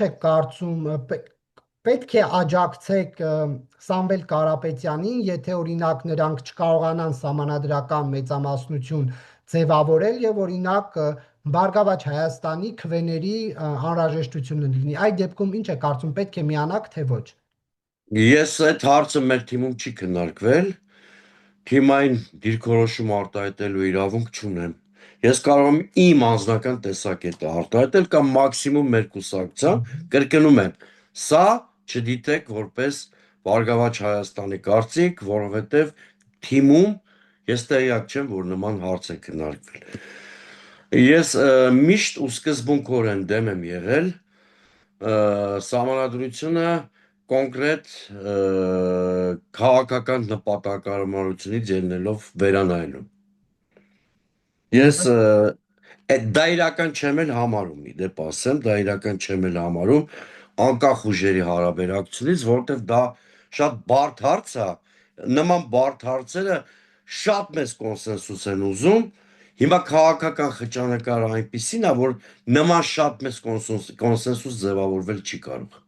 եք կարծում պետք է աջակցեք Սամվել Կարապետյանին, եթե օրինակ նրանք չկարողանան սահմանադրական մեծամասնություն ձևավորել եւ օրինակ Բարգավաճ Հայաստանի քվեների անհրաժեշտությունը լինի։ Այդ դեպքում ինչ է կարծում, պետք է միանաք թե ոչ։ Ես այդ հարցը մեր թիմում չի քննարկվել, թիմային դիրքորոշում արտահայտելու իրավունք չունեմ։ Ես կարող եմ իմ անձնական տեսակետը արտահայտել կամ մաքսիմում մեր կուսակցության, կրկնում եմ, սա չդիտեք որպես Բարգավաճ Հայաստանի կարծիք, որովհետև թիմում ես տեղյակ չեմ, որ նման հարց է քննարկվել։ Ես միշտ ու սկզբունքորեն դեմ եմ եղել սահմանադրությունը կոնկրետ քաղաքական նպատակարարությունից ելնելով վերանայելուն։ Ես դա իրական չեմ էլ համարում, իդեպ ասեմ, դա իրական չեմ էլ համարում անկախ ուժերի հարաբերակցությունից, որովհետև դա շատ բարդ հարց է, նման բարդ հարցերը շատ մեծ կոնսենսուս են ուզում, հիմա քաղաքական խճանկարը այնպիսին է, որ նման շատ մեծ կոնսենսուս ձևավորվել չի կարող։